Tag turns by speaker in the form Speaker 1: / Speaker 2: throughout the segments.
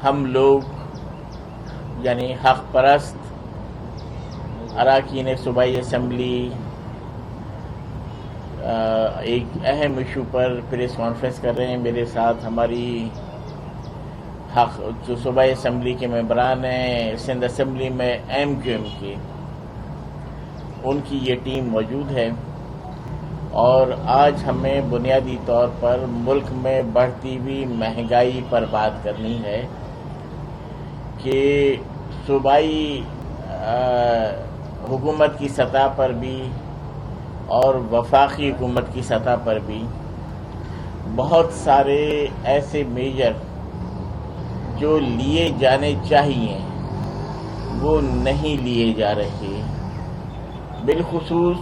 Speaker 1: ہم لوگ یعنی حق پرست اراکین صوبائی اسمبلی ایک اہم ایشو پر پریس کانفرنس کر رہے ہیں. میرے ساتھ ہماری جو صوبائی اسمبلی کے ممبران ہیں سندھ اسمبلی میں MQM کے، ان کی یہ ٹیم موجود ہے، اور آج ہمیں بنیادی طور پر ملک میں بڑھتی ہوئی مہنگائی پر بات کرنی ہے کہ صوبائی حکومت کی سطح پر بھی اور وفاقی حکومت کی سطح پر بھی بہت سارے ایسے میجر جو لیے جانے چاہیے وہ نہیں لیے جا رہے. بالخصوص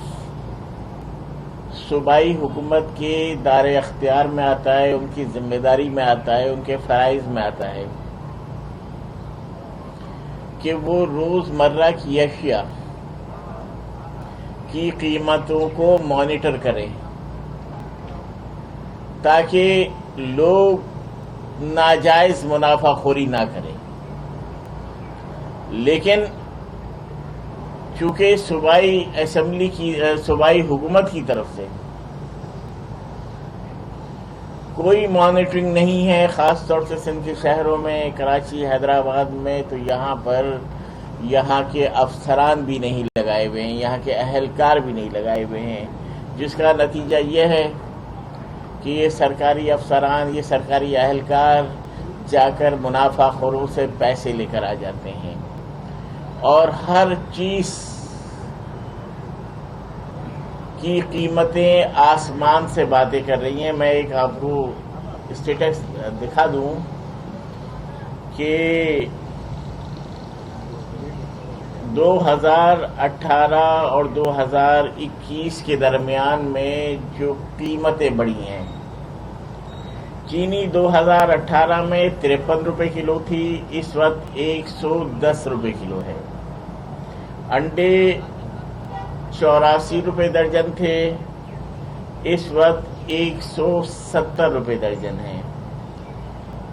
Speaker 1: صوبائی حکومت کے دائر اختیار میں آتا ہے، ان کی ذمہ داری میں آتا ہے، ان کے فرائض میں آتا ہے کہ وہ روز مرہ کی اشیاء کی قیمتوں کو مانیٹر کرے تاکہ لوگ ناجائز منافع خوری نہ کریں. لیکن چونکہ صوبائی اسمبلی کی صوبائی حکومت کی طرف سے کوئی مانیٹرنگ نہیں ہے، خاص طور سے سندھ کے شہروں میں، کراچی، حیدرآباد میں، تو یہاں پر یہاں کے افسران بھی نہیں لگائے ہوئے ہیں، یہاں کے اہلکار بھی نہیں لگائے ہوئے ہیں، جس کا نتیجہ یہ ہے کہ یہ سرکاری افسران، یہ سرکاری اہلکار جا کر منافع خوروں سے پیسے لے کر آ جاتے ہیں اور ہر چیز کی قیمتیں آسمان سے باتیں کر رہی ہیں. میں ایک آپ کو اسٹیٹس دکھا دوں کہ 2018 اور 2021 کے درمیان میں جو قیمتیں بڑھی ہیں، چینی 2018 میں 53 روپے کلو تھی، اس وقت 110 روپے کلو ہے. انڈے 84 روپے درجن تھے، اس وقت 170 روپے درجن ہے.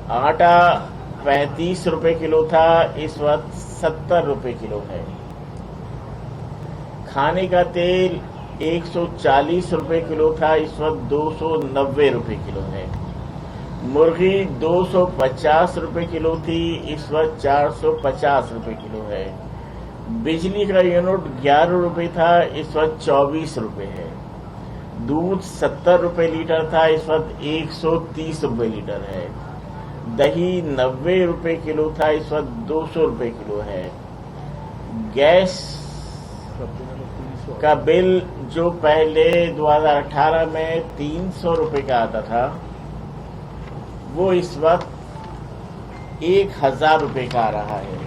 Speaker 1: آٹا 35 روپے کلو تھا، اس وقت 70 روپے کلو ہے. کھانے کا تیل 140 روپے کلو تھا، اس وقت 290 روپے کلو ہے. مرغی 250 روپے کلو تھی، اس وقت 450 روپے کلو ہے. بجلی کا یونٹ 11 روپے تھا، اس وقت 24 روپے ہے. دودھ 70 روپے لیٹر تھا، اس وقت 130 روپے لیٹر ہے. دہی 90 روپے کلو تھا، اس وقت 200 روپے کلو ہے. گیس کا بل جو پہلے 2018 میں 300 روپے کا آتا تھا، وہ اس وقت 1000 روپے کا آ رہا ہے.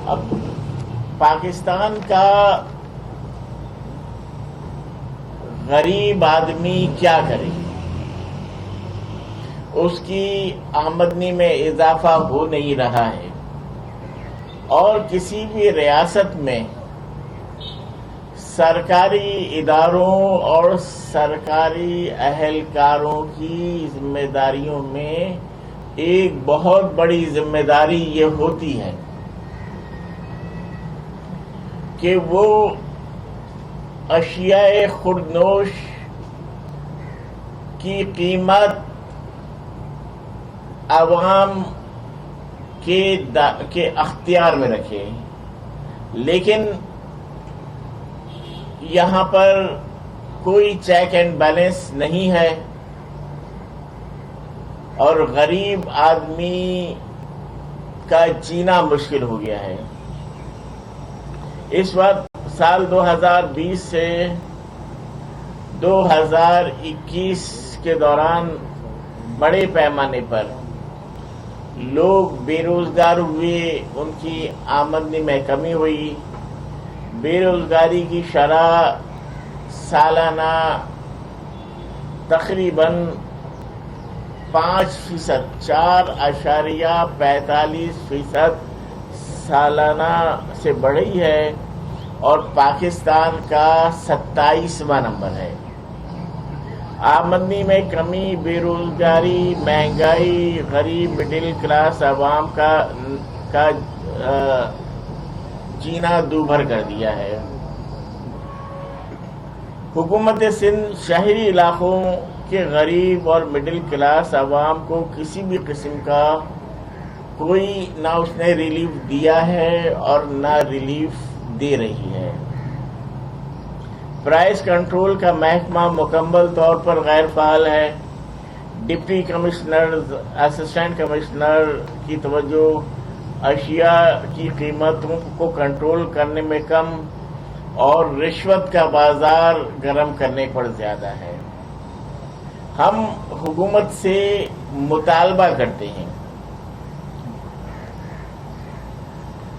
Speaker 1: اب پاکستان کا غریب آدمی کیا کرے؟ اس کی آمدنی میں اضافہ ہو نہیں رہا ہے، اور کسی بھی ریاست میں سرکاری اداروں اور سرکاری اہلکاروں کی ذمہ داریوں میں ایک بہت بڑی ذمہ داری یہ ہوتی ہے کہ وہ اشیاء خوردنوش کی قیمت عوام کے اختیار میں رکھے. لیکن یہاں پر کوئی چیک اینڈ بیلنس نہیں ہے، اور غریب آدمی کا جینا مشکل ہو گیا ہے. اس وقت سال 2020 سے 2021 کے دوران بڑے پیمانے پر لوگ بے روزگار ہوئے، ان کی آمدنی میں کمی ہوئی. بے روزگاری کی شرح سالانہ تقریباً 5%، 4.45% سالانہ سے بڑھی ہے، اور پاکستان کا 27واں نمبر ہے. آمدنی میں کمی، بے روزگاری، مہنگائی، غریب مڈل کلاس عوام کا جینا دوبھر کر دیا ہے۔ حکومت سندھ شہری علاقوں کے غریب اور مڈل کلاس عوام کو کسی بھی قسم کا کوئی نہ اس نے ریلیف دیا ہے اور نہ ریلیف دے رہی ہے۔ پرائس کنٹرول کا محکمہ مکمل طور پر غیر فعال ہے۔ ڈپٹی کمشنر، اسسٹنٹ کمشنر کی توجہ اشیاء کی قیمتوں کو کنٹرول کرنے میں کم اور رشوت کا بازار گرم کرنے پر زیادہ ہے۔ ہم حکومت سے مطالبہ کرتے ہیں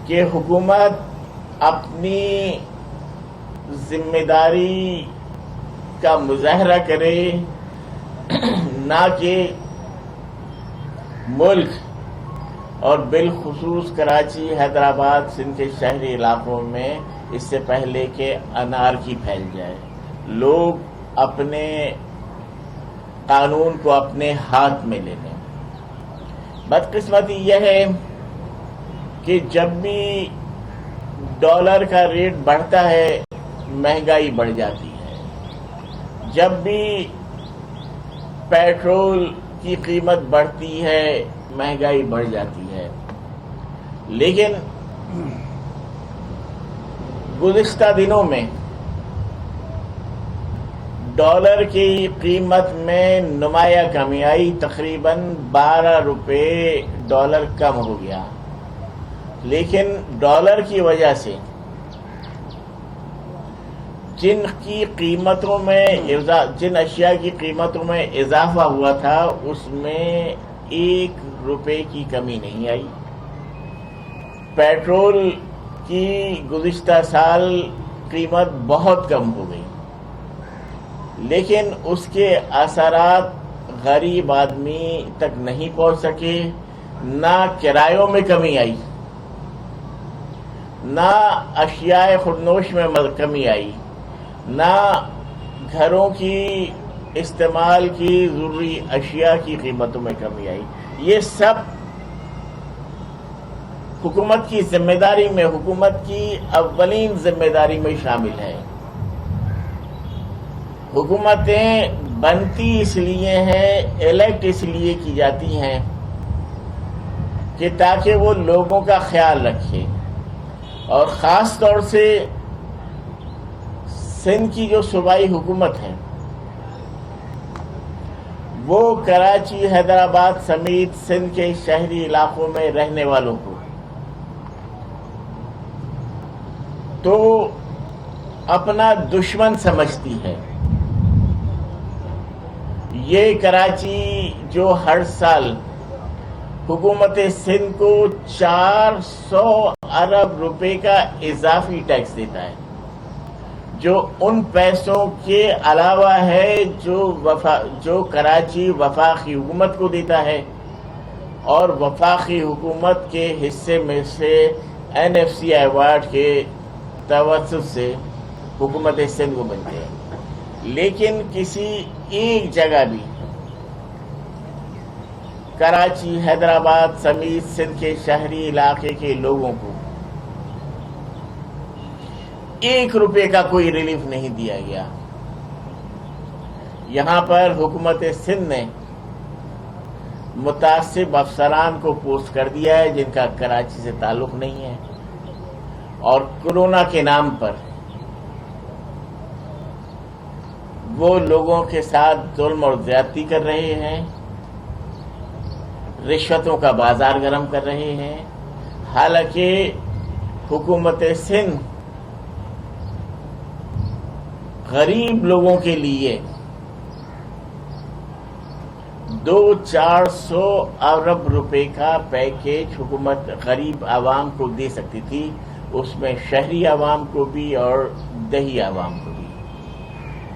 Speaker 1: کہ حکومت اپنی ذمہ داری کا مظاہرہ کرے، نہ کہ ملک اور بالخصوص کراچی، حیدرآباد، سندھ کے شہری علاقوں میں اس سے پہلے کہ انارکی پھیل جائے، لوگ اپنے قانون کو اپنے ہاتھ میں لے لیں۔ بدقسمتی یہ ہے کہ جب بھی ڈالر کا ریٹ بڑھتا ہے مہنگائی بڑھ جاتی ہے، جب بھی پیٹرول کی قیمت بڑھتی ہے مہنگائی بڑھ جاتی ہے۔ لیکن گزشتہ دنوں میں ڈالر کی قیمت میں نمایاں کمی آئی، تقریباً 12 روپے ڈالر کم ہو گیا۔ لیکن ڈالر کی وجہ سے جن اشیاء کی قیمتوں میں اضافہ ہوا تھا اس میں 1 روپے کی کمی نہیں آئی۔ پیٹرول کی گزشتہ سال قیمت بہت کم ہو گئی، لیکن اس کے اثرات غریب آدمی تک نہیں پہنچ سکے۔ نہ کرایوں میں کمی آئی، نہ اشیاء خودنوش میں کمی آئی، نہ گھروں کی استعمال کی ضروری اشیاء کی قیمتوں میں کمی آئی۔ یہ سب حکومت کی ذمہ داری میں، حکومت کی اولین ذمہ داری میں شامل ہے۔ حکومتیں بنتی اس لیے ہیں، الیکٹ اس لیے کی جاتی ہیں کہ تاکہ وہ لوگوں کا خیال رکھے، اور خاص طور سے سندھ کی جو صوبائی حکومت ہے وہ کراچی، حیدرآباد سمیت سندھ کے شہری علاقوں میں رہنے والوں کو تو اپنا دشمن سمجھتی ہے۔ یہ کراچی جو ہر سال حکومت سندھ کو 400 ارب روپے کا اضافی ٹیکس دیتا ہے، جو ان پیسوں کے علاوہ ہے جو کراچی وفاقی حکومت کو دیتا ہے، اور وفاقی حکومت کے حصے میں سے NFC ایوارڈ کے توسط سے حکومت سندھ کو ملتے ہیں۔ لیکن کسی ایک جگہ بھی کراچی، حیدرآباد سمیت سندھ کے شہری علاقے کے لوگوں کو 1 روپے کا کوئی ریلیف نہیں دیا گیا۔ یہاں پر حکومت سندھ نے متعصب افسران کو پوسٹ کر دیا ہے جن کا کراچی سے تعلق نہیں ہے، اور کورونا کے نام پر وہ لوگوں کے ساتھ ظلم اور زیادتی کر رہے ہیں، رشوتوں کا بازار گرم کر رہے ہیں۔ حالانکہ حکومت سندھ غریب لوگوں کے لیے 200-400 ارب روپے کا پیکیج حکومت غریب عوام کو دے سکتی تھی، اس میں شہری عوام کو بھی اور دیہی عوام کو بھی۔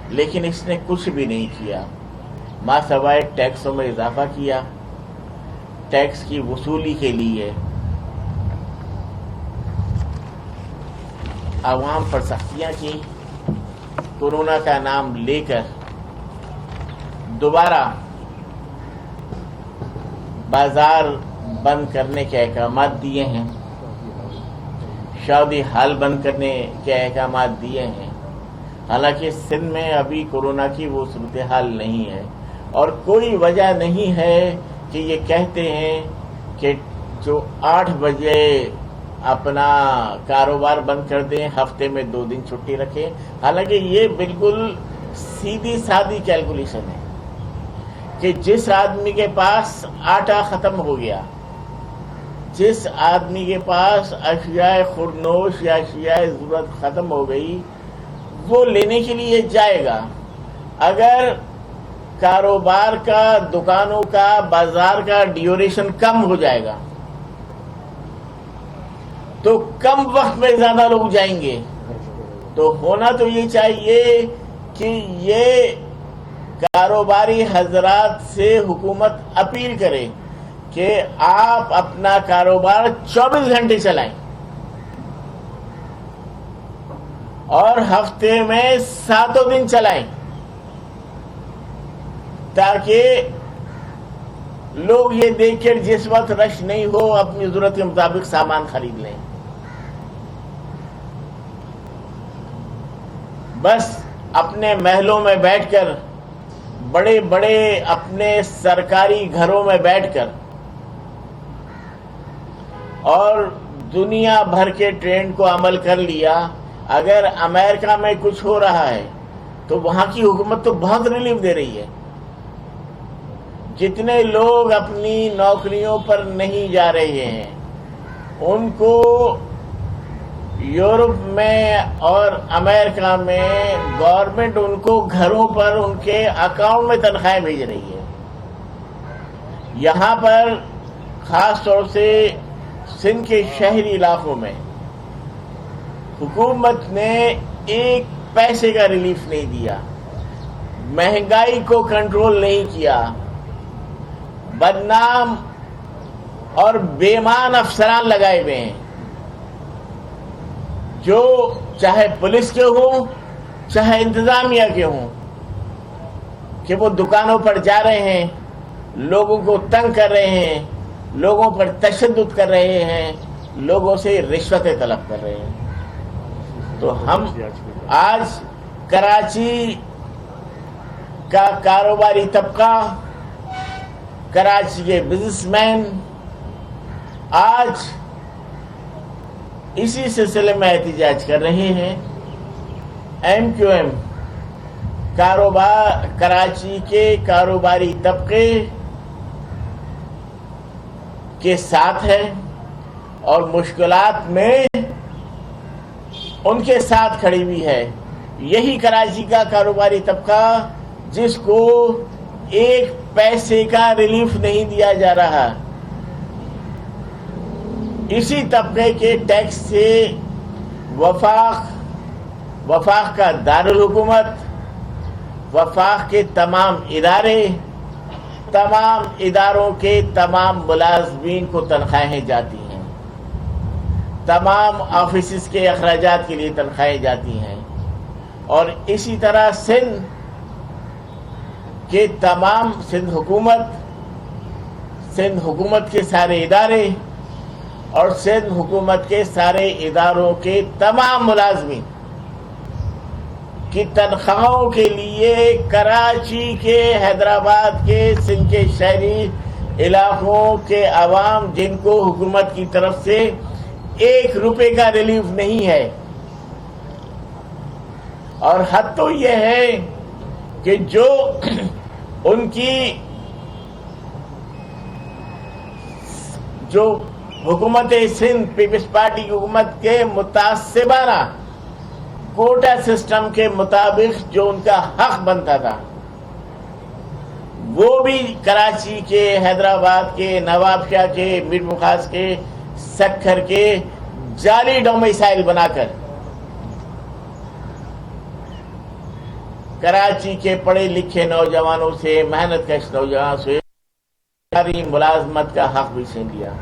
Speaker 1: لیکن اس نے کچھ بھی نہیں کیا، ماں سوائے ٹیکسوں میں اضافہ کیا، ٹیکس کی وصولی کے لیے عوام پر سختیاں کی، کورونا کا نام لے کر دوبارہ بازار بند کرنے کے احکامات دیے ہیں، شادی ہال بند کرنے کے احکامات دیے ہیں. حالانکہ سندھ میں ابھی کورونا کی وہ صورتحال نہیں ہے، اور کوئی وجہ نہیں ہے کہ یہ کہتے ہیں کہ جو 8 بجے اپنا کاروبار بند کر دیں، ہفتے میں 2 دن چھٹی رکھیں. حالانکہ یہ بالکل سیدھی سادی کیلکولیشن ہے کہ جس آدمی کے پاس آٹا ختم ہو گیا، جس آدمی کے پاس اشیاء خورنوش یا اشیاء ضرورت ختم ہو گئی، وہ لینے کے لیے جائے گا. اگر کاروبار کا، دکانوں کا، بازار کا ڈیوریشن کم ہو جائے گا تو کم وقت میں زیادہ لوگ جائیں گے. تو ہونا تو یہ چاہیے کہ یہ کاروباری حضرات سے حکومت اپیل کرے کہ آپ اپنا کاروبار 24 گھنٹے چلائیں اور ہفتے میں 7 دن چلائیں، تاکہ لوگ یہ دیکھ کر جس وقت رش نہیں ہو اپنی ضرورت کے مطابق سامان خرید لیں. بس اپنے محلوں میں بیٹھ کر، بڑے بڑے اپنے سرکاری گھروں میں بیٹھ کر اور دنیا بھر کے ٹرینڈ کو عمل کر لیا. اگر امریکہ میں کچھ ہو رہا ہے تو وہاں کی حکومت تو بہت ریلیف دے رہی ہے. جتنے لوگ اپنی نوکریوں پر نہیں جا رہے ہیں ان کو یورپ میں اور امریکہ میں گورنمنٹ ان کو گھروں پر ان کے اکاؤنٹ میں تنخواہیں بھیج رہی ہے. یہاں پر خاص طور سے سندھ کے شہری علاقوں میں حکومت نے 1 پیسے کا ریلیف نہیں دیا، مہنگائی کو کنٹرول نہیں کیا. بدنام اور بےمان افسران لگائے ہوئے ہیں جو چاہے پولیس کے ہوں چاہے انتظامیہ کے ہوں، کہ وہ دکانوں پر جا رہے ہیں، لوگوں کو تنگ کر رہے ہیں، لوگوں پر تشدد کر رہے ہیں، لوگوں سے رشوتیں طلب کر رہے ہیں. تو ہم آج کراچی کا کاروباری طبقہ، کراچی کے بزنس مین آج اسی سلسلے میں احتجاج کر رہے ہیں. ایم کیو ایم کراچی کے کاروباری طبقے کے ساتھ ہے اور مشکلات میں ان کے ساتھ کھڑی ہوئی ہے. یہی کراچی کا کاروباری طبقہ جس کو 1 پیسے کا ریلیف نہیں دیا جا رہا، اسی طبقے کے ٹیکس سے وفاق کا دارالحکومت، وفاق کے تمام ادارے، تمام اداروں کے تمام ملازمین کو تنخواہیں جاتی ہیں، تمام آفیسز کے اخراجات کے لیے تنخواہیں جاتی ہیں. اور اسی طرح سندھ کے تمام سندھ حکومت کے سارے ادارے اور سندھ حکومت کے سارے اداروں کے تمام ملازمین کی تنخواہوں کے لیے کراچی کے، حیدرآباد کے، سندھ کے شہری علاقوں کے عوام جن کو حکومت کی طرف سے 1 روپے کا ریلیف نہیں ہے. اور حد تو یہ ہے کہ جو ان کی جو حکومت سندھ پیپلز پارٹی کی حکومت کے متعصبانہ کوٹا سسٹم کے مطابق جو ان کا حق بنتا تھا، وہ بھی کراچی کے، حیدرآباد کے، نواب شاہ کے، میر مخاص کے، سکھر کے جعلی ڈومیسائل بنا کر کراچی کے پڑھے لکھے نوجوانوں سے، محنت کش نوجوانوں سے ساری ملازمت کا حق بھی چھین لیا.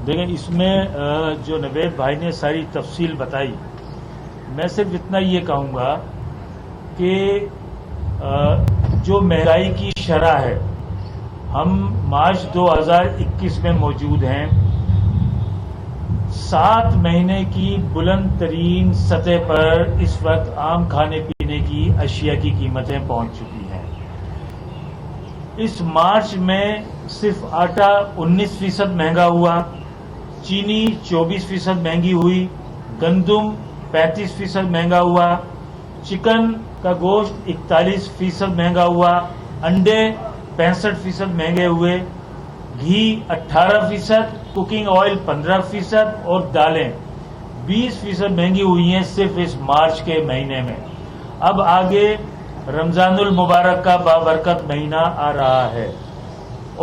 Speaker 2: دیکھیں اس میں جو نوید بھائی نے ساری تفصیل بتائی، میں صرف اتنا یہ کہوں گا کہ جو مہنگائی کی شرح ہے، ہم مارچ 2021 میں موجود ہیں، 7 مہینے کی بلند ترین سطح پر اس وقت عام کھانے پینے کی اشیاء کی قیمتیں پہنچ چکی ہیں۔ اس مارچ میں صرف آٹا 19% مہنگا ہوا، چینی 24% مہنگی ہوئی، گندم 35% مہنگا ہوا، چکن کا گوشت 41% مہنگا ہوا، انڈے 65% مہنگے ہوئے، گھی 18%، کوکنگ آئل 15% اور دالیں 20% مہنگی ہوئی ہیں صرف اس مارچ کے مہینے میں۔ اب آگے رمضان المبارک کا بابرکت مہینہ آ رہا ہے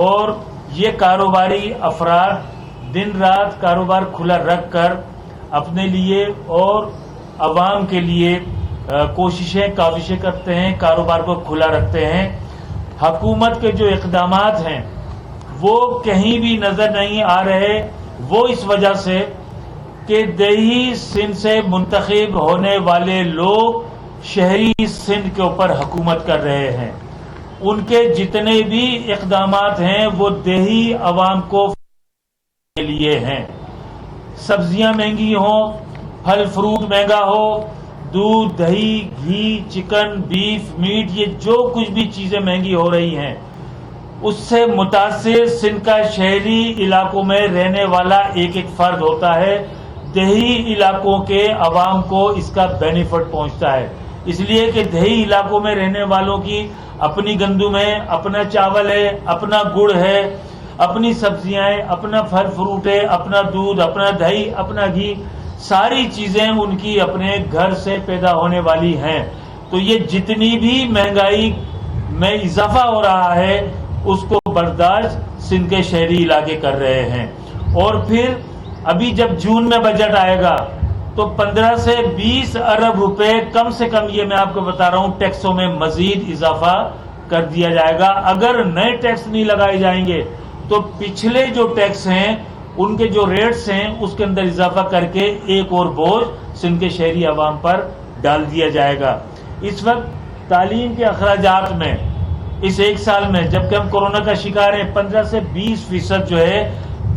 Speaker 2: اور یہ کاروباری افراد دن رات کاروبار کھلا رکھ کر اپنے لیے اور عوام کے لیے کاوشیں کرتے ہیں، کاروبار کو کھلا رکھتے ہیں۔ حکومت کے جو اقدامات ہیں وہ کہیں بھی نظر نہیں آ رہے، وہ اس وجہ سے کہ دیہی سندھ سے منتخب ہونے والے لوگ شہری سندھ کے اوپر حکومت کر رہے ہیں۔ ان کے جتنے بھی اقدامات ہیں وہ دیہی عوام کو کے لیے ہیں۔ سبزیاں مہنگی ہوں، پھل فروٹ مہنگا ہو، دودھ دہی گھی چکن بیف میٹ، یہ جو کچھ بھی چیزیں مہنگی ہو رہی ہیں اس سے متاثر سندھ کا شہری علاقوں میں رہنے والا ایک ایک فرد ہوتا ہے۔ دیہی علاقوں کے عوام کو اس کا بینیفٹ پہنچتا ہے، اس لیے کہ دیہی علاقوں میں رہنے والوں کی اپنی گندم ہے، اپنا چاول ہے، اپنا گڑ ہے، اپنی سبزیاں ہیں، اپنا پھل فروٹ ہے، اپنا دودھ، اپنا دہی، اپنا گھی، ساری چیزیں ان کی اپنے گھر سے پیدا ہونے والی ہیں۔ تو یہ جتنی بھی مہنگائی میں اضافہ ہو رہا ہے اس کو برداشت سندھ کے شہری علاقے کر رہے ہیں۔ اور پھر ابھی جب جون میں بجٹ آئے گا تو 15 سے 20 ارب روپے کم سے کم، یہ میں آپ کو بتا رہا ہوں، ٹیکسوں میں مزید اضافہ کر دیا جائے گا۔ اگر نئے ٹیکس نہیں لگائے جائیں گے تو پچھلے جو ٹیکس ہیں ان کے جو ریٹس ہیں اس کے اندر اضافہ کر کے ایک اور بوجھ سندھ کے شہری عوام پر ڈال دیا جائے گا۔ اس وقت تعلیم کے اخراجات میں اس ایک سال میں، جبکہ ہم کورونا کا شکار ہیں، 15 سے 20% جو ہے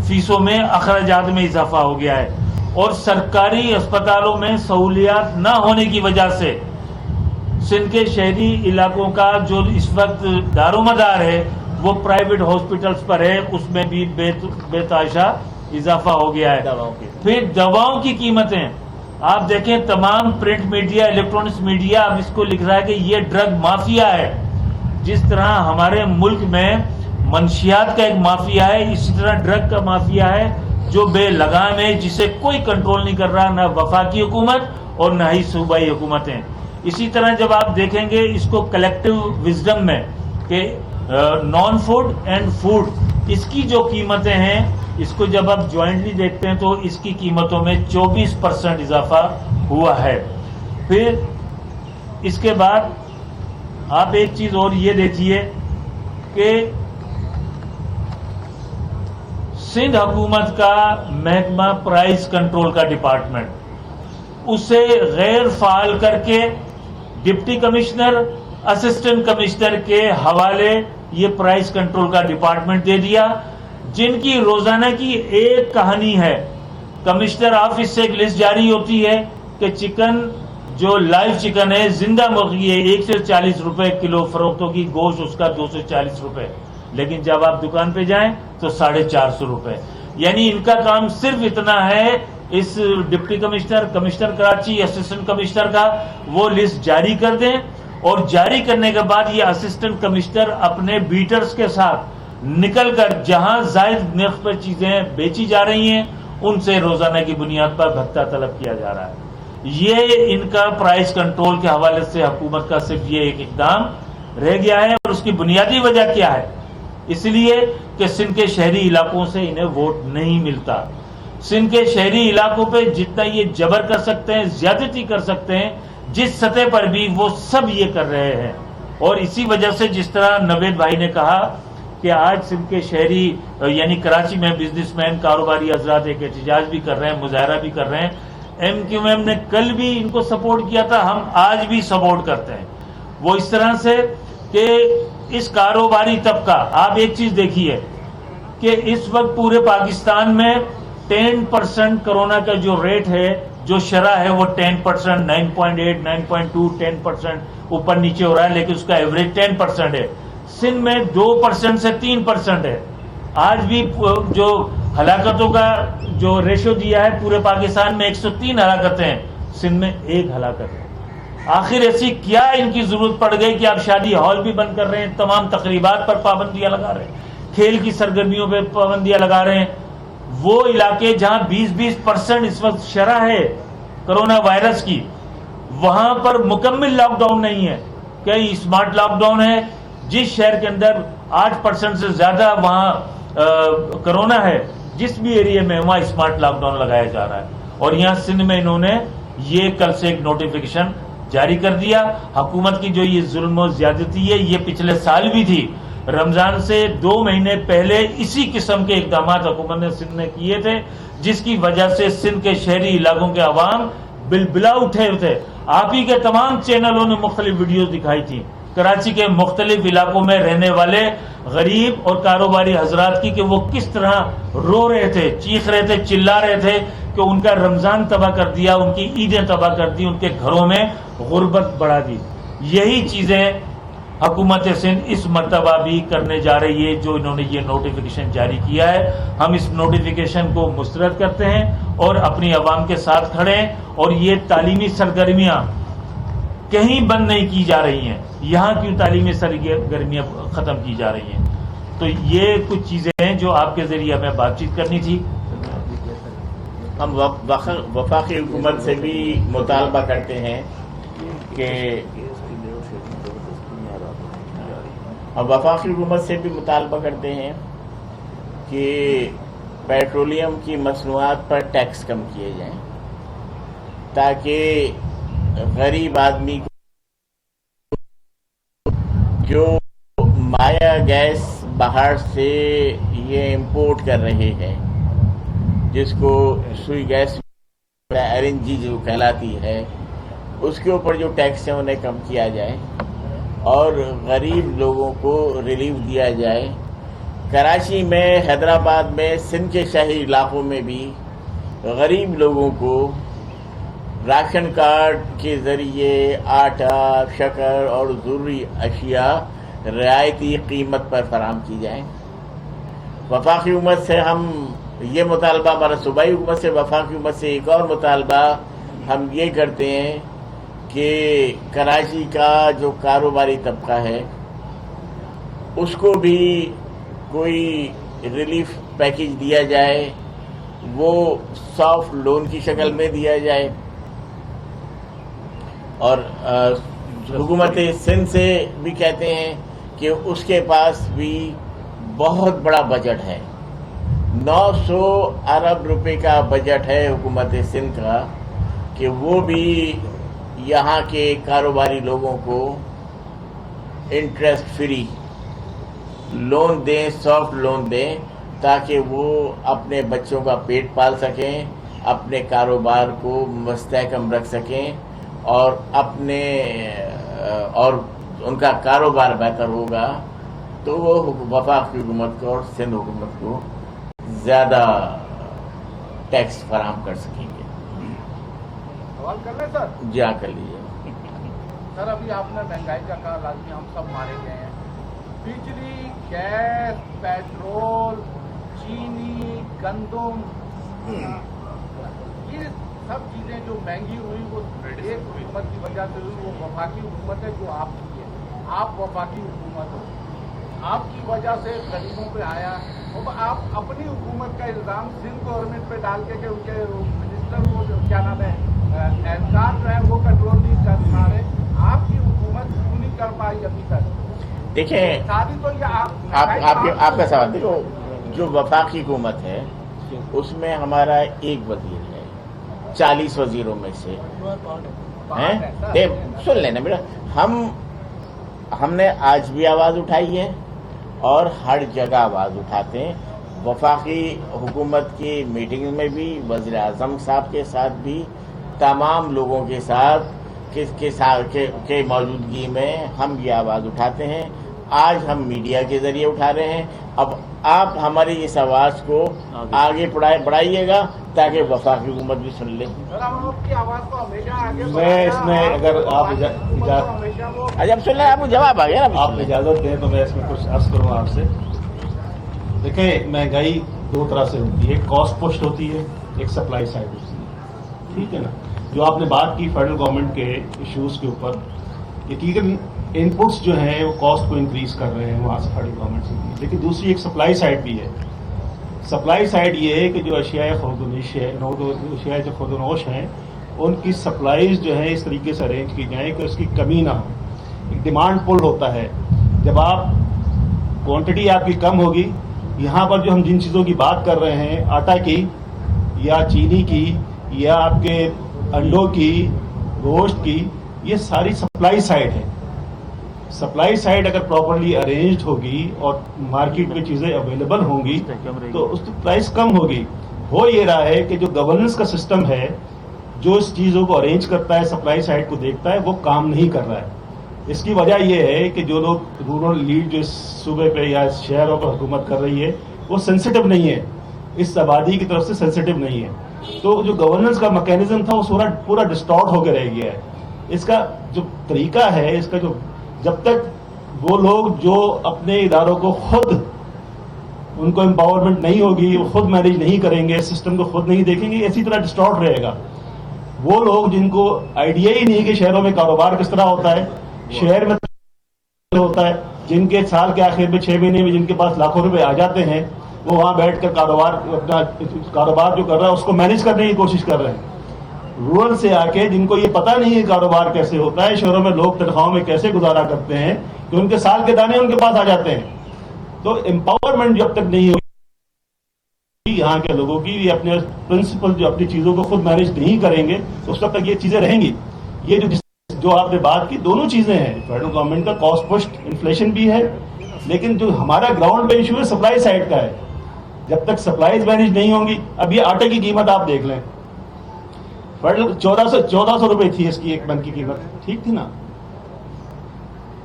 Speaker 2: فیسوں میں اخراجات میں اضافہ ہو گیا ہے۔ اور سرکاری اسپتالوں میں سہولیات نہ ہونے کی وجہ سے سندھ کے شہری علاقوں کا جو اس وقت دار و مدار ہے وہ پرائیویٹ ہاسپٹلز پر ہے، اس میں بھی بے تحاشا اضافہ ہو گیا ہے۔ پھر دواؤں کی قیمتیں آپ دیکھیں، تمام پرنٹ میڈیا الیکٹرانکس میڈیا اب اس کو لکھ رہا ہے کہ یہ ڈرگ مافیا ہے۔ جس طرح ہمارے ملک میں منشیات کا ایک مافیا ہے، اسی طرح ڈرگ کا مافیا ہے جو بے لگام ہے، جسے کوئی کنٹرول نہیں کر رہا، نہ وفاقی حکومت اور نہ ہی صوبائی حکومتیں۔ اسی طرح جب آپ دیکھیں گے اس کو کلیکٹیو وزڈم میں کہ نان فوڈ اینڈ فوڈ، اس کی جو قیمتیں ہیں اس کو جب آپ جوائنٹلی دیکھتے ہیں تو اس کی قیمتوں میں 24% اضافہ ہوا ہے۔ پھر اس کے بعد آپ ایک چیز اور یہ دیکھیے کہ سندھ حکومت کا محکمہ پرائز کنٹرول کا ڈپارٹمنٹ، اسے غیر فعال کر کے ڈپٹی کمشنر اسسٹنٹ کمشنر کے حوالے یہ پرائز کنٹرول کا ڈپارٹمنٹ دے دیا، جن کی روزانہ کی ایک کہانی ہے۔ کمشنر آفس سے ایک لسٹ جاری ہوتی ہے کہ چکن جو لائیو چکن ہے، زندہ مرغی ہے، 140 روپے کلو فروخت ہوگی، گوشت اس کا 240 روپے، لیکن جب آپ دکان پہ جائیں تو 450 روپے۔ یعنی ان کا کام صرف اتنا ہے، اس deputy commissioner Karachi, assistant commissioner کا وہ لسٹ جاری کر دیں، اور جاری کرنے کے بعد یہ اسسٹنٹ کمشنر اپنے بیٹرز کے ساتھ نکل کر جہاں زائد نرخ پر چیزیں بیچی جا رہی ہیں ان سے روزانہ کی بنیاد پر بھتہ طلب کیا جا رہا ہے۔ یہ ان کا پرائز کنٹرول کے حوالے سے حکومت کا صرف یہ ایک اقدام رہ گیا ہے، اور اس کی بنیادی وجہ کیا ہے؟ اس لیے کہ سندھ کے شہری علاقوں سے انہیں ووٹ نہیں ملتا۔ سندھ کے شہری علاقوں پہ جتنا یہ جبر کر سکتے ہیں، زیادتی کر سکتے ہیں، جس سطح پر بھی وہ سب یہ کر رہے ہیں۔ اور اسی وجہ سے جس طرح نوید بھائی نے کہا کہ کہ آج سندھ کے شہری یعنی کراچی میں بزنس مین کاروباری حضرات ایک احتجاج بھی کر رہے ہیں, مظاہرہ بھی کر رہے ہیں. ایم کیو ایم نے کل بھی ان کو سپورٹ کیا تھا, ہم آج بھی سپورٹ کرتے ہیں. وہ اس طرح سے کہ اس کاروباری طبقہ, آپ ایک چیز دیکھیے کہ اس وقت پورے پاکستان میں 10% کرونا کا جو ریٹ ہے, جو شرح ہے وہ 10%, 9.8, 9.2, 10% اوپر نیچے ہو رہا ہے, لیکن اس کا ایوریج 10% ہے. سندھ میں 2% سے 3% ہے. آج بھی جو ہلاکتوں کا جو ریشو دیا ہے پورے پاکستان میں 103 ہلاکتیں ہیں, سندھ میں 1 ہلاکت ہے. آخر ایسی کیا ان کی ضرورت پڑ گئی کہ آپ شادی ہال بھی بند کر رہے ہیں, تمام تقریبات پر پابندیاں لگا رہے ہیں, کھیل کی سرگرمیوں پہ پابندیاں لگا رہے ہیں. وہ علاقے جہاں 20% اس وقت شرح ہے کرونا وائرس کی, وہاں پر مکمل لاک ڈاؤن نہیں ہے, کئی اسمارٹ لاک ڈاؤن ہے. جس شہر کے اندر 8% سے زیادہ وہاں کرونا ہے, جس بھی ایریا میں وہاں اسمارٹ لاک ڈاؤن لگایا جا رہا ہے. اور یہاں سندھ میں انہوں نے یہ کل سے ایک نوٹیفیکیشن جاری کر دیا. حکومت کی جو یہ ظلم و زیادتی ہے یہ پچھلے سال بھی تھی. رمضان سے 2 مہینے پہلے اسی قسم کے اقدامات حکومت نے سندھ میں کیے تھے, جس کی وجہ سے سندھ کے شہری علاقوں کے عوام بلبلا اٹھے تھے. آپ ہی کے تمام چینلوں نے مختلف ویڈیوز دکھائی تھی کراچی کے مختلف علاقوں میں رہنے والے غریب اور کاروباری حضرات کی, کہ وہ کس طرح رو رہے تھے, چیخ رہے تھے, چلا رہے تھے کہ ان کا رمضان تباہ کر دیا, ان کی عیدیں تباہ کر دی, ان کے گھروں میں غربت بڑھا دی. یہی چیزیں حکومت سندھ اس مرتبہ بھی کرنے جا رہی ہے, جو انہوں نے یہ نوٹیفیکیشن جاری کیا ہے. ہم اس نوٹیفیکیشن کو مسترد کرتے ہیں اور اپنی عوام کے ساتھ کھڑے ہیں. اور یہ تعلیمی سرگرمیاں کہیں بند نہیں کی جا رہی ہیں, یہاں کیوں تعلیمی سرگرمیاں ختم کی جا رہی ہیں؟ تو یہ کچھ چیزیں ہیں جو آپ کے ذریعے ہمیں بات چیت کرنی تھی.
Speaker 1: ہم وفاقی حکومت سے بھی مطالبہ کرتے ہیں کہ پیٹرولیم کی مصنوعات پر ٹیکس کم کیے جائیں, تاکہ غریب آدمی کو جو مایا گیس باہر سے یہ امپورٹ کر رہے ہیں, جس کو سوئی گیس LNG جو کہلاتی ہے, اس کے اوپر جو ٹیکس ہے انہیں کم کیا جائے اور غریب لوگوں کو ریلیف دیا جائے. کراچی میں, حیدرآباد میں, سندھ کے شہری علاقوں میں بھی غریب لوگوں کو راشن کارڈ کے ذریعے آٹا, شکر اور ضروری اشیاء رعایتی قیمت پر فراہم کی جائیں. وفاقی حکومت سے ہم یہ مطالبہ, ہمارا صوبائی حکومت سے, وفاقی حکومت سے ایک اور مطالبہ ہم یہ کرتے ہیں کہ کراچی کا جو کاروباری طبقہ ہے اس کو بھی کوئی ریلیف پیکیج دیا جائے, وہ سافٹ لون کی شکل میں دیا جائے. اور حکومت سندھ سے بھی کہتے ہیں کہ اس کے پاس بھی بہت بڑا بجٹ ہے, 900 ارب روپے کا بجٹ ہے حکومت سندھ کا, کہ وہ بھی یہاں کے کاروباری لوگوں کو انٹرسٹ فری لون دیں, سافٹ لون دیں, تاکہ وہ اپنے بچوں کا پیٹ پال سکیں, اپنے کاروبار کو مستحکم رکھ سکیں, اور ان کا کاروبار بہتر ہوگا تو وہ وفاقی حکومت کو اور سندھ حکومت کو زیادہ ٹیکس فراہم کر سکیں گے.
Speaker 3: سوال کر لیں سر؟
Speaker 1: جی ہاں, کر لیجیے.
Speaker 3: سر, ابھی آپ نے مہنگائی کا کہا, لازمی ہم سب مارے گئے ہیں. بجلی, گیس, پیٹرول, چینی, گندم, یہ سب چیزیں جو مہنگی ہوئی وہ ایک حکومت کی وجہ سے ہوئی, وہ وفاقی حکومت ہے جو آپ کی ہے. آپ وفاقی حکومت ہو, آپ کی وجہ سے غریبوں پہ آیا. آپ اپنی حکومت کا الزام سندھ گورنمنٹ پہ ڈال کے کہ ان کے منسٹر وہ کیا نام ہے احسان جو ہے وہ کنٹرول نہیں کر پا رہے. آپ کی حکومت کیوں نہیں کر پائی ابھی تک؟
Speaker 1: دیکھیں,
Speaker 3: ساری تو یہ
Speaker 1: آپ کا سوال دیکھو, جو وفاقی حکومت ہے اس میں ہمارا ایک وزیر ہے 40 وزیروں میں سے. سن لینا بیٹا, ہم نے آج بھی آواز اٹھائی ہے اور ہر جگہ آواز اٹھاتے ہیں. وفاقی حکومت کی میٹنگ میں بھی وزیر اعظم صاحب کے ساتھ بھی تمام لوگوں کے ساتھ کے موجودگی میں ہم یہ آواز اٹھاتے ہیں. آج ہم میڈیا کے ذریعے اٹھا رہے ہیں. اب آپ ہماری اس آواز کو آگے بڑھائیے گا تاکہ وفاقی حکومت بھی سن لے.
Speaker 4: میں اس میں اگر آپ
Speaker 1: اب سن لیں, آپ کو جواب آ گیا نا.
Speaker 4: آپ اجازت دیں تو میں اس میں کچھ عرض کروں آپ سے. دیکھیں, مہنگائی دو طرح سے ہوتی ہے, ایک کاسٹ پشٹ ہوتی ہے, ایک سپلائی سائڈ ہوتی ہے. ٹھیک ہے نا. جو آپ نے بات کی فیڈرل گورنمنٹ کے ایشوز کے اوپر, یقیناً ان پٹس جو ہیں وہ کاسٹ کو انکریز کر رہے ہیں وہاں سے فیڈرل گورنمنٹ سے, لیکن دوسری ایک سپلائی سائڈ بھی ہے. سپلائی سائڈ یہ ہے کہ جو اشیاء خرد و نوش ہیں ان کی سپلائیز جو ہیں اس طریقے سے ارینج کی جائیں کہ اس کی کمی نہ ہو. ایک ڈیمانڈ پل ہوتا ہے. جب آپ کوانٹٹی آپ کی کم ہوگی, یہاں پر جو ہم جن چیزوں کی بات کر رہے ہیں, آٹا کی یا چینی کی یا آپ کے انڈوں کی, گوشت کی, یہ ساری سپلائی سائڈ ہے. سپلائی سائڈ اگر پراپرلی ارینجڈ ہوگی اور مارکیٹ میں چیزیں اویلیبل ہوں گی تو اس کی پرائس کم ہوگی. ہو یہ رہا ہے کہ جو گورننس کا سسٹم ہے, جو اس چیزوں کو ارینج کرتا ہے, سپلائی سائڈ کو دیکھتا ہے, وہ کام نہیں کر رہا ہے. اس کی وجہ یہ ہے کہ جو لوگ رورل لیڈ جو اس صوبے پہ یا اس شہروں پر حکومت کر رہی ہے وہ سینسیٹیو نہیں ہے, اس آبادی کی طرف سے سینسیٹیو نہیں ہے. تو جو گورننس کا میکینزم تھا وہ پورا ڈسٹارٹ ہو کے رہ گیا ہے. اس کا جو طریقہ ہے, اس کا جو جب تک وہ لوگ جو اپنے اداروں کو خود, ان کو امپاورمنٹ نہیں ہوگی, وہ خود مینیج نہیں کریں گے, سسٹم کو خود نہیں دیکھیں گے, اسی طرح ڈسٹارٹ رہے گا. وہ لوگ جن کو آئیڈیا ہی نہیں کہ شہروں میں کاروبار کس طرح ہوتا ہے, شہر میں ہوتا ہے, جن کے سال کے آخر میں 6 مہینے میں جن کے پاس لاکھوں روپے آ جاتے ہیں, وہ وہاں بیٹھ کر اپنا کاروبار جو کر رہا ہے اس کو مینیج کرنے کی کوشش کر رہے ہیں. رورل سے آ کے جن کو یہ پتہ نہیں ہے کاروبار کیسے ہوتا ہے, شہروں میں لوگ تنخواہوں میں کیسے گزارا کرتے ہیں کہ ان کے سال کے دانے ان کے پاس آ جاتے ہیں. تو امپاورمنٹ جب تک نہیں ہوگی یہاں کے لوگوں کی, یہ اپنے پرنسپل جو اپنی چیزوں کو خود مینیج نہیں کریں گے, اس وقت تک یہ چیزیں رہیں گی. یہ جو آپ نے بات کی, دونوں چیزیں ہیں. فیڈرل گورنمنٹ کا کاسٹ پشٹ انفلیشن بھی ہے, لیکن جو ہمارا گراؤنڈ پہ ایشو ہے سپلائی سائڈ کا ہے. جب تک سپلائیز مینیج نہیں ہوں گی, اب یہ آٹے کی قیمت آپ دیکھ لیں, 1400 روپے تھی اس کی ایک من کی قیمت, ٹھیک تھی نا.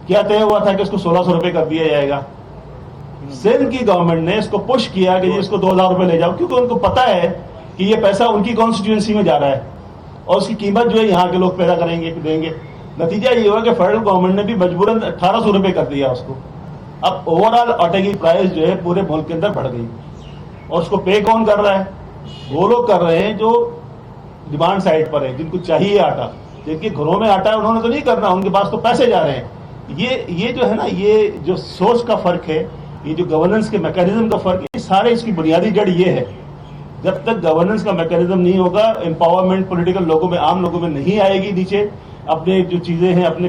Speaker 4: کیا طے ہوا تھا کہ اس کو 1600 روپے کر دیا جائے گا. سندھ کی گورنمنٹ نے اس کو پش کیا کہ اس کو 2000 روپے لے جاؤ, کیونکہ ان کو پتا ہے کہ یہ پیسہ ان کی کانسٹیٹوئنسی میں جا رہا ہے اور اس کی قیمت جو ہے یہاں کے لوگ پیدا کریں گے, دیں گے. نتیجہ یہ ہوا کہ فیڈرل گورنمنٹ نے بھی مجبوراً 1800 روپے کر دیا اس کو. اب اوور آل آٹے کی پرائس جو ہے پورے ملک کے اندر بڑھ گئی, اور اس کو پے کون کر رہا ہے؟ وہ لوگ کر رہے ہیں جو ڈیمانڈ سائڈ پر ہے, جن کو چاہیے آٹا, جن کے گھروں میں آٹا ہے انہوں نے تو نہیں کرنا, ان کے پاس تو پیسے جا رہے ہیں. یہ جو ہے نا, یہ جو سوچ کا فرق ہے, یہ جو گورننس کے میکینزم کا فرق ہے, یہ سارے اس کی بنیادی جڑ یہ ہے. جب تک گورننس کا میکینزم نہیں ہوگا, امپاورمنٹ پولیٹیکل لوگوں میں, عام لوگوں میں نہیں آئے گی نیچے, اپنے جو چیزیں ہیں اپنی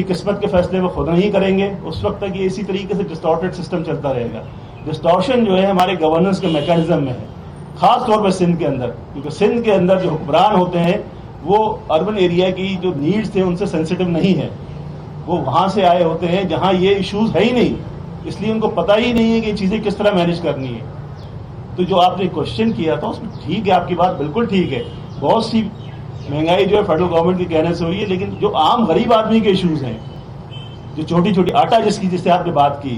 Speaker 4: قسمت کے فیصلے میں خود نہیں کریں گے, اس وقت تک یہ اسی طریقے سے ڈسٹارٹڈ سسٹم چلتا رہے گا. ڈسٹارشن جو ہے ہمارے گورننس کے میکینزم میں ہے, خاص طور پہ سندھ کے اندر, کیونکہ سندھ کے اندر جو حکمران ہوتے ہیں وہ اربن ایریا کی جو نیڈز تھے ان سے سینسیٹیو نہیں ہے. وہ وہاں سے آئے ہوتے ہیں جہاں یہ ایشوز ہے ہی نہیں, اس لیے ان کو پتہ ہی نہیں ہے کہ یہ چیزیں کس طرح مینیج کرنی ہے. تو جو آپ نے کوشچن کیا تھا اس میں ٹھیک ہے, آپ کی بات بالکل ٹھیک ہے. بہت سی مہنگائی جو ہے فیڈرل گورنمنٹ کے کہنے سے ہوئی ہے, لیکن جو عام غریب آدمی کے ایشوز ہیں, جو چھوٹی چھوٹی آٹا جس سے آپ نے بات کی,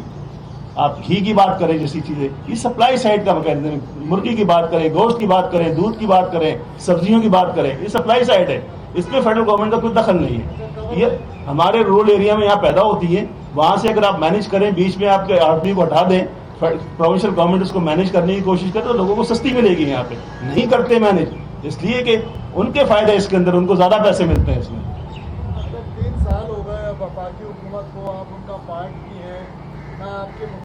Speaker 4: آپ گھی کی بات کریں, جیسی چیزیں, یہ سپلائی سائڈ کا میکینزم. مرغی کی بات کریں, گوشت کی بات کریں, دودھ کی بات کریں, سبزیوں کی بات کریں, یہ سپلائی سائڈ ہے. اس میں فیڈرل گورنمنٹ کا کوئی دخل نہیں ہے. یہ ہمارے رورل ایریا میں یہاں پیدا ہوتی ہیں, وہاں سے اگر آپ مینیج کریں, بیچ میں آپ کے آدمی کو ہٹا دیں, پروونشل گورنمنٹ اس کو مینیج کرنے کی کوشش کرے تو لوگوں کو سستی ملے گی. یہاں پہ نہیں کرتے مینیج, اس لیے کہ ان کے فائدے اس کے اندر, ان کو زیادہ پیسے ملتے ہیں اس میں.
Speaker 5: 3 سال ہو گئے وفاقی حکومت کو, آپ ان کا پارٹ بھی ہیں, نہ آپ کے